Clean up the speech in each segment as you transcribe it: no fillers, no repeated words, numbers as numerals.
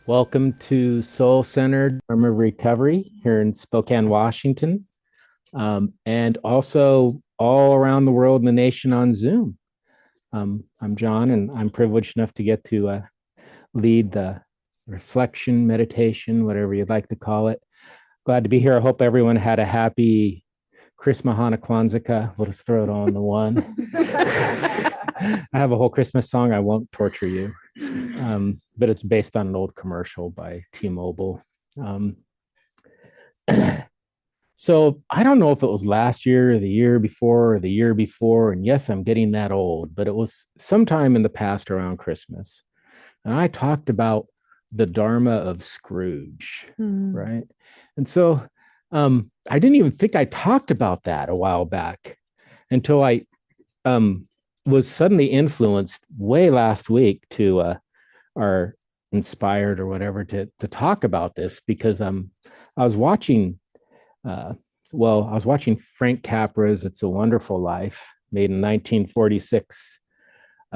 Welcome to Soul Centered Dharma Recovery here in Spokane, Washington, and also all around the world and the nation on Zoom. I'm John, and I'm privileged enough to get to lead the reflection, meditation, whatever you'd like to call it. Glad to be here. I hope everyone had a happy Chris Mahana Kwanzaa. Let us throw it all in the one. I have a whole Christmas song. I won't torture you. But it's based on an old commercial by T-Mobile. So I don't know if it was last year or the year before or the year before. And yes, I'm getting that old, but it was sometime in the past around Christmas. And I talked about the Dharma of Scrooge, right? And so I didn't even think I talked about that a while back until I was suddenly influenced way last week to are inspired or whatever to talk about this because I was watching I was watching Frank Capra's It's a Wonderful Life, made in 1946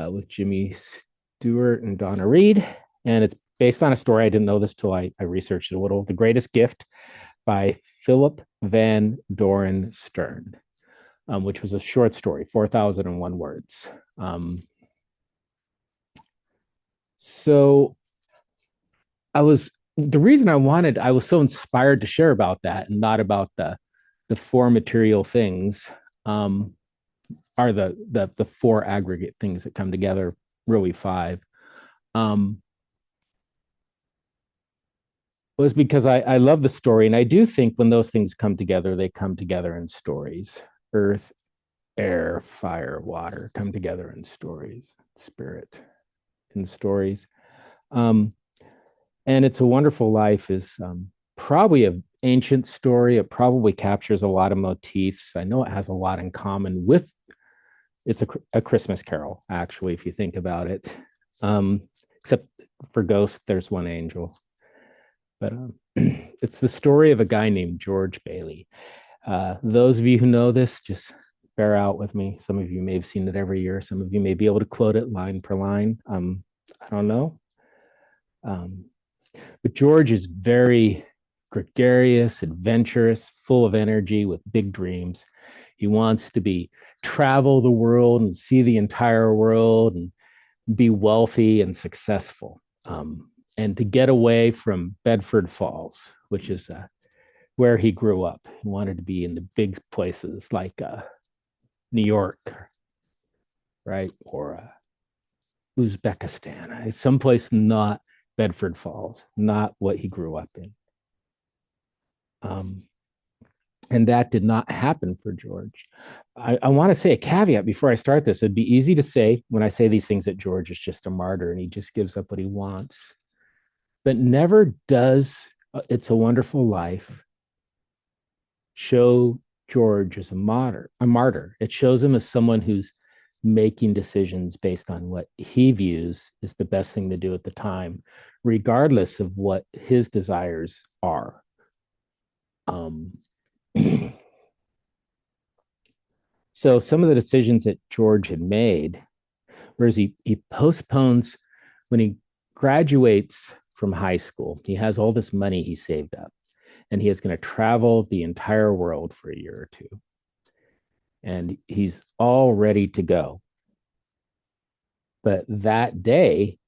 with Jimmy Stewart and Donna Reed, and it's based on a story. I didn't know this till I researched it a little. The Greatest Gift by Philip Van Doren Stern, which was a short story, 4,001 words. So I was so inspired to share about that and not about the four material things, are the four aggregate things that come together, really five, was because I love the story. And I do think when those things come together, they come together in stories. Earth, air, fire, water come together in stories, spirit in stories. And It's a Wonderful Life is probably an ancient story. It probably captures a lot of motifs. I know it has a lot in common with it's a Christmas Carol, actually, if you think about it. Except for ghosts, there's one angel. But it's the story of a guy named George Bailey. Those of you who know this, just bear out with me. Some of you may have seen it every year. Some of you may be able to quote it line per line. I don't know. But George is very gregarious, adventurous, full of energy, with big dreams. He wants to travel the world and see the entire world and be wealthy and successful, and to get away from Bedford Falls, which is where he grew up. He wanted to be in the big places like New York, right, or Uzbekistan, someplace not Bedford Falls, not what he grew up in. And that did not happen for George. I want to say a caveat before I start this. It'd be easy to say when I say these things that George is just a martyr and he just gives up what he wants. But never does It's a Wonderful Life show George as a martyr. It shows him as someone who's making decisions based on what he views is the best thing to do at the time, regardless of what his desires are. So some of the decisions that George had made, whereas he postpones when he graduates from high school, he has all this money he saved up, and he is going to travel the entire world for a year or two. And he's all ready to go. But that day,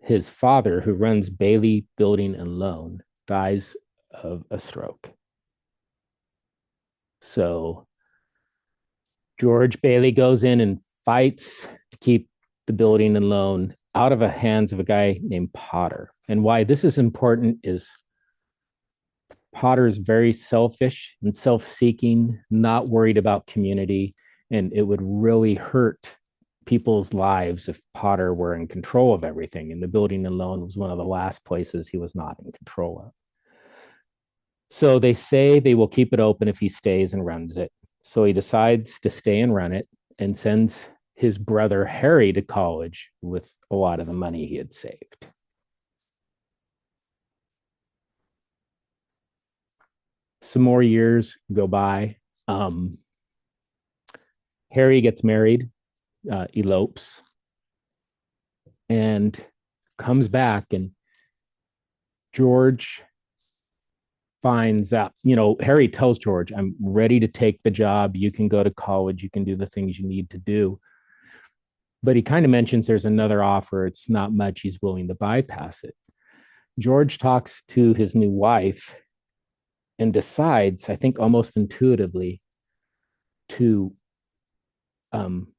his father, who runs Bailey Building and Loan, dies of a stroke. So George Bailey goes in and fights to keep the building and loan out of the hands of a guy named Potter. And why this is important is Potter is very selfish and self-seeking, not worried about community, and it would really hurt people's lives if Potter were in control of everything. And the building and loan was one of the last places he was not in control of. So they say they will keep it open if he stays and runs it. So he decides to stay and run it and sends his brother Harry to college with a lot of the money he had saved. Some more years go by. Um, Harry gets married, elopes, and comes back, and George finds out, Harry tells George, I'm ready to take the job. You can go to college, you can do the things you need to do. But he kind of mentions there's another offer. It's not much. He's willing to bypass it. George talks to his new wife and decides, I think almost intuitively, to um,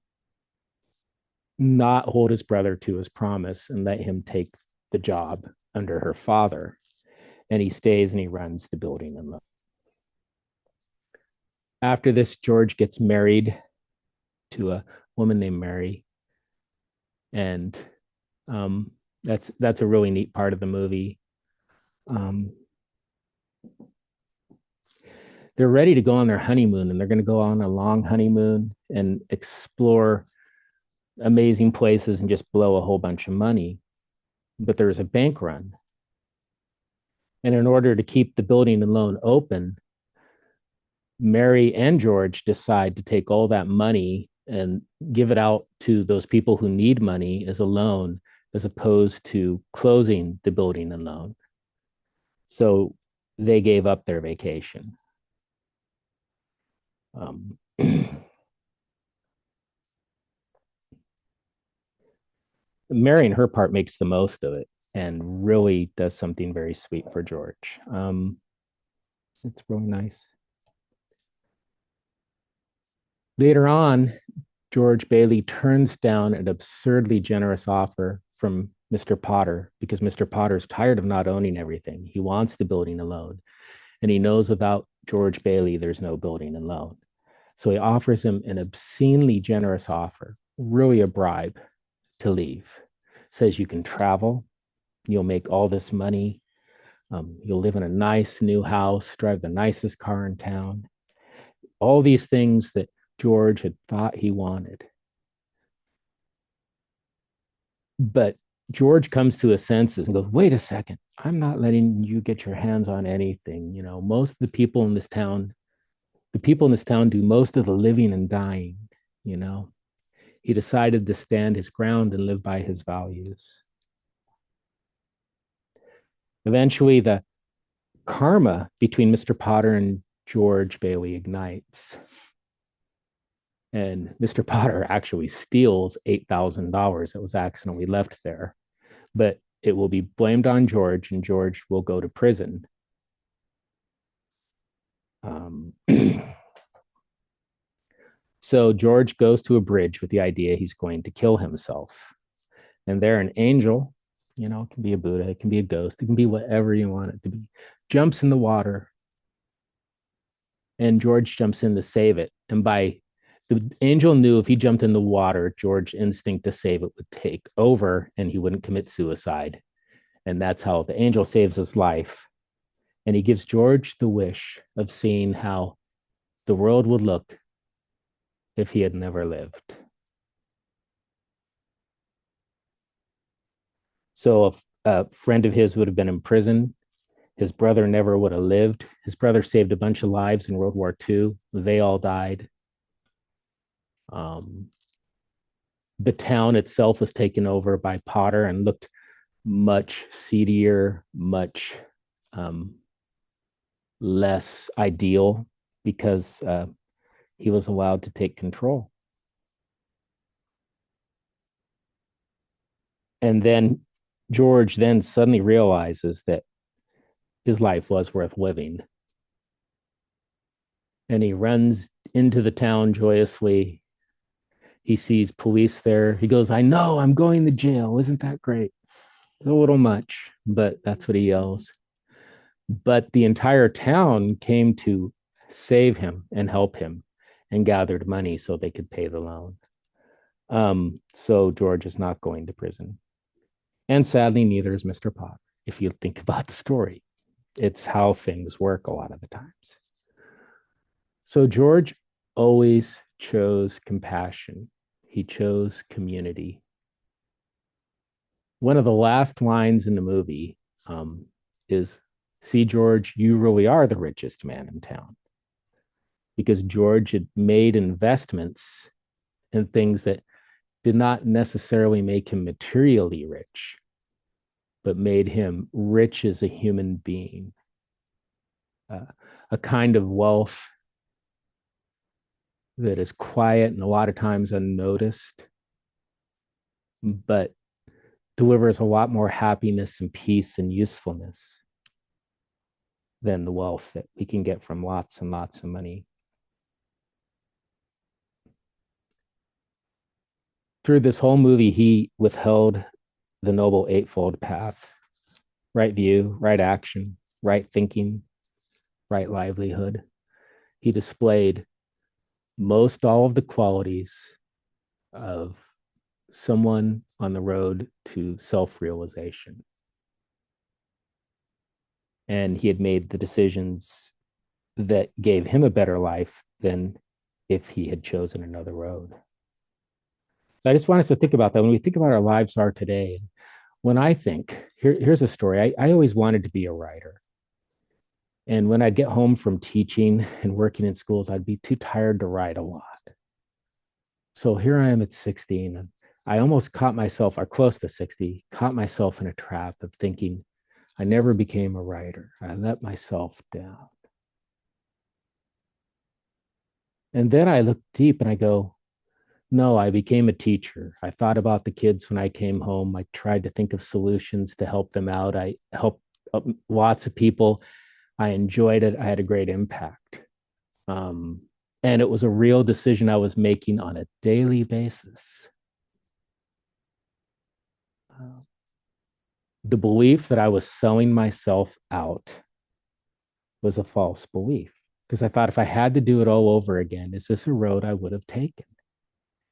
not hold his brother to his promise and let him take the job under her father. And he stays and he runs the building. And after this, George gets married to a woman named Mary, and um, that's a really neat part of the movie. Um, they're ready to go on their honeymoon, and they're going to go on a long honeymoon and explore amazing places and just blow a whole bunch of money. But there's a bank run, and in order to keep the building and loan open, Mary and George decide to take all that money and give it out to those people who need money as a loan, as opposed to closing the building and loan. So they gave up their vacation. Um, Mary, in her part, makes the most of it and really does something very sweet for George. It's really nice. Later on, George Bailey turns down an absurdly generous offer from Mr. Potter because Mr. Potter's tired of not owning everything. He wants the building and loan, and he knows without George Bailey, there's no building and loan. So he offers him an obscenely generous offer, really a bribe to leave. Says you can travel, you'll make all this money, you'll live in a nice new house, drive the nicest car in town, all these things that George had thought he wanted. But George comes to his senses and goes, wait a second, I'm not letting you get your hands on anything. Most of the people in this town do most of the living and dying. You know, he decided to stand his ground and live by his values. Eventually, the karma between Mr. Potter and George Bailey ignites. And Mr. Potter actually steals $8,000 that was accidentally left there. But it will be blamed on George, and George will go to prison. Um, so George goes to a bridge with the idea he's going to kill himself. And there, an angel, it can be a Buddha, it can be a ghost, it can be whatever you want it to be, jumps in the water, and George jumps in to save it. And by the angel knew if he jumped in the water, George's instinct to save it would take over and he wouldn't commit suicide. And that's how the angel saves his life. And he gives George the wish of seeing how the world would look if he had never lived. So a friend of his would have been in prison. His brother never would have lived. His brother saved a bunch of lives in World War II. They all died. Um, the town itself was taken over by Potter and looked much seedier, much um, less ideal because he was allowed to take control. And then George then suddenly realizes that his life was worth living. And he runs into the town joyously. He sees police there. He goes, I know, I'm going to jail. Isn't that great? It's a little much, but that's what he yells. But the entire town came to save him and help him and gathered money so they could pay the loan. So George is not going to prison. And sadly, neither is Mr. Potter, if you think about the story. It's how things work a lot of the times. So George always chose compassion. He chose community. One of the last lines in the movie is See, George, you really are the richest man in town, because George had made investments in things that did not necessarily make him materially rich, but made him rich as a human being, uh, a kind of wealth that is quiet and a lot of times unnoticed, but delivers a lot more happiness and peace and usefulness than the wealth that we can get from lots and lots of money. Through this whole movie, he withheld the Noble Eightfold Path: right view, right action, right thinking, right livelihood. He displayed most all of the qualities of someone on the road to self realization. And he had made the decisions that gave him a better life than if he had chosen another road. So I just want us to think about that when we think about our lives are today. When I think, here's a story. I always wanted to be a writer. And when I'd get home from teaching and working in schools, I'd be too tired to write a lot. So here I am at 16, and I almost caught myself, or close to 60, caught myself in a trap of thinking I never became a writer. I let myself down. And then I look deep and I go, no, I became a teacher. I thought about the kids when I came home. I tried to think of solutions to help them out. I helped lots of people. I enjoyed it. I had a great impact. Um, and it was a real decision I was making on a daily basis. The belief that I was selling myself out was a false belief, because I thought if I had to do it all over again, is this a road I would have taken?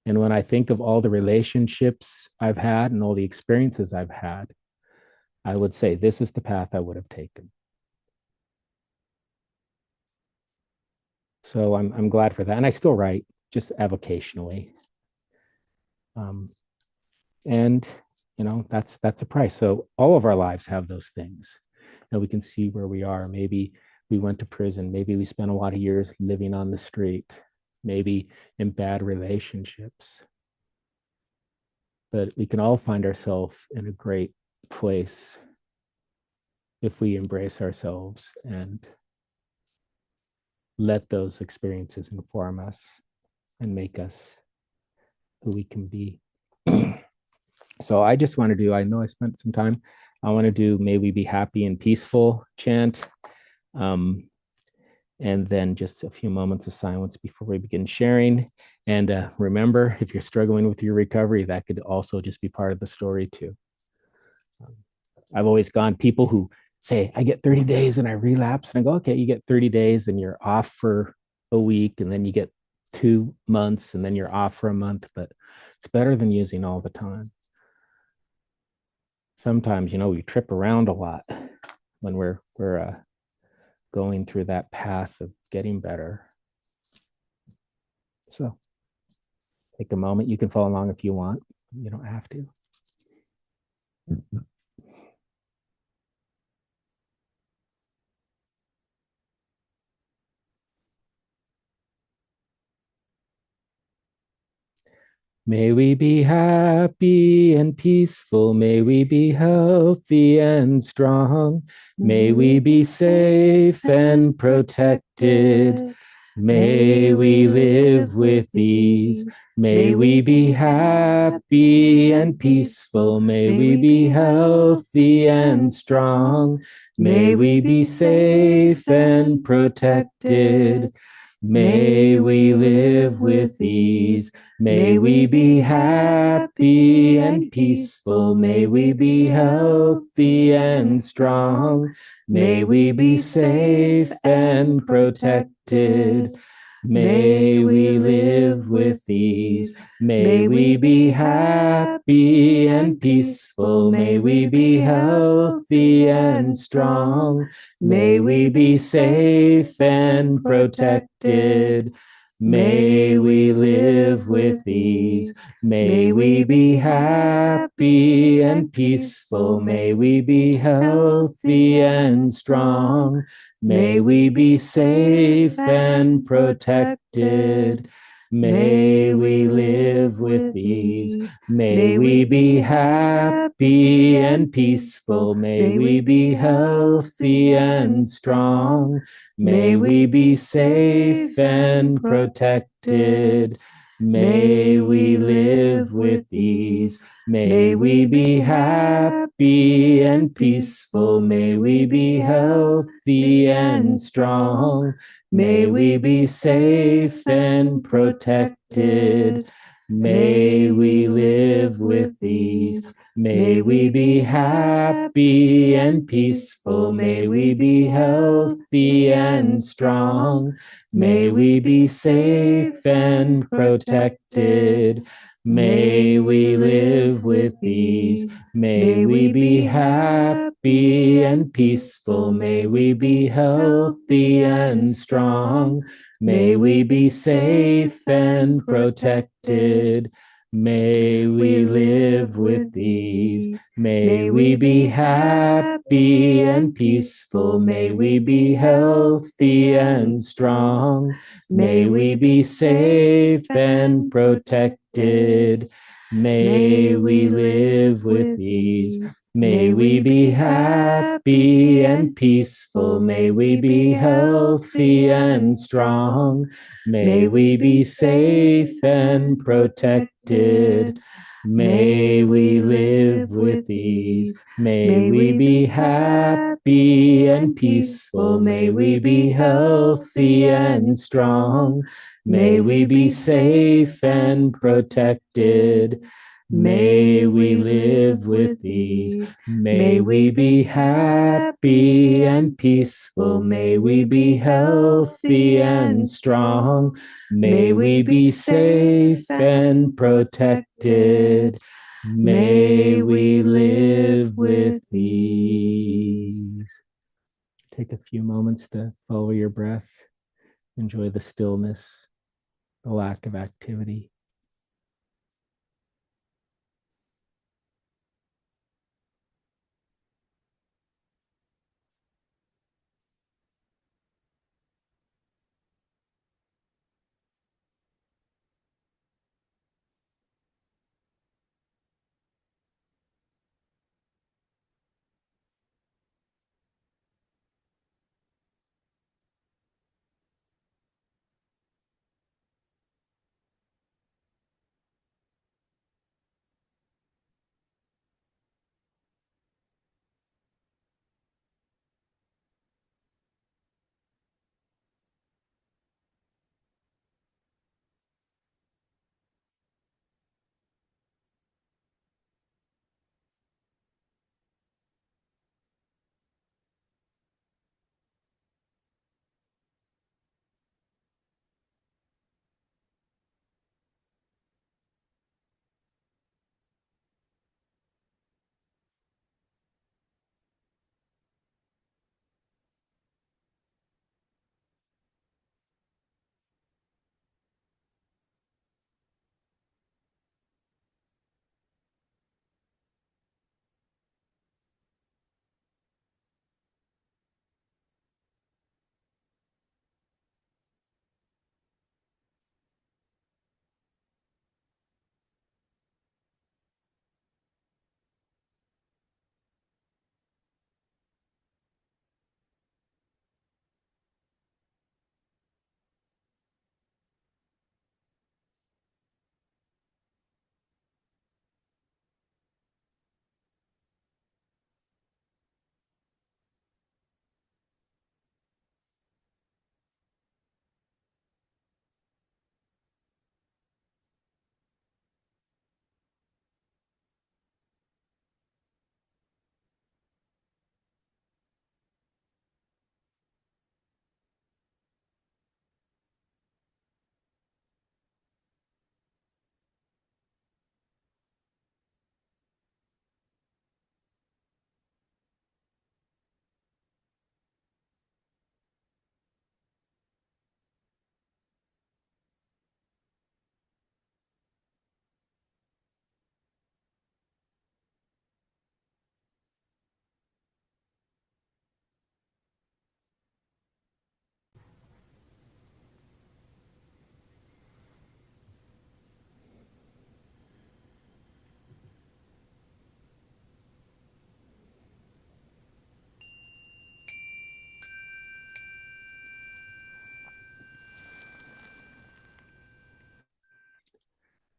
And when I think of all the relationships I've had and all the experiences I've had, I would say this is the path I would have taken. So I'm glad for that. And I still write, just avocationally. Um, and that's a price. So all of our lives have those things. And we can see where we are. Maybe we went to prison. Maybe we spent a lot of years living on the street, maybe in bad relationships. But we can all find ourselves in a great place if we embrace ourselves and let those experiences inform us and make us who we can be. So I just want to do, I know I spent some time, I want to do May We Be Happy and Peaceful chant. And then just a few moments of silence before we begin sharing. And remember, if you're struggling with your recovery, that could also just be part of the story too. I've always gone, people who say, I get 30 days and I relapse. And I go, okay, you get 30 days and you're off for a week. And then you get 2 months and then you're off for a month. But it's better than using all the time. Sometimes, we trip around a lot when we're going through that path of getting better. So take a moment. You can follow along if you want. You don't have to. May we be happy and peaceful. May we be healthy and strong. May we be safe and protected. May we live with ease. May we be happy and peaceful. May we be healthy and strong. May we be safe and protected. May we live with ease. May we be happy and peaceful. May we be healthy and strong. May we be safe and protected. May we live with ease. May we be happy and peaceful. May we be healthy and strong. May we be safe and protected. May we live with ease. May we be happy and peaceful. May we be healthy and strong. May we be safe and protected. May we live with ease. May we be happy and peaceful. May we be healthy and strong. May we be safe and protected. May we live with ease. May we be happy and peaceful. May we be healthy and strong. May we be safe and protected. May we live with ease. May we be happy and peaceful. May we be healthy and strong. May we be safe and protected. May we live with ease. May we be happy and peaceful. May we be healthy and strong. May we be safe and protected. May we live with ease. May we be happy and peaceful. May we be healthy and strong. May we be safe and protected. May we live with ease. May we be happy and peaceful. May we be healthy and strong. May we be safe and protected. May we live with ease. May we be happy and peaceful. May we be healthy and strong. May we be safe and protected. May we live with ease. May we be happy and peaceful. May we be healthy and strong. May we be safe and protected. May we live with ease. Take a few moments to follow your breath. Enjoy the stillness, the lack of activity.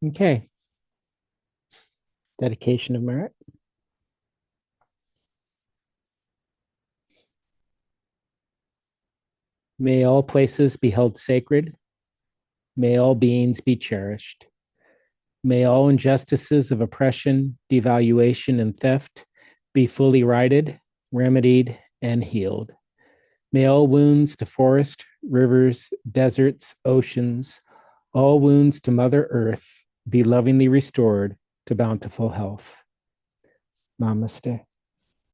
Okay. Dedication of merit. May all places be held sacred. May all beings be cherished. May all injustices of oppression, devaluation, and theft be fully righted, remedied, and healed. May all wounds to forest, rivers, deserts, oceans, all wounds to Mother Earth be lovingly restored to bountiful health. Namaste.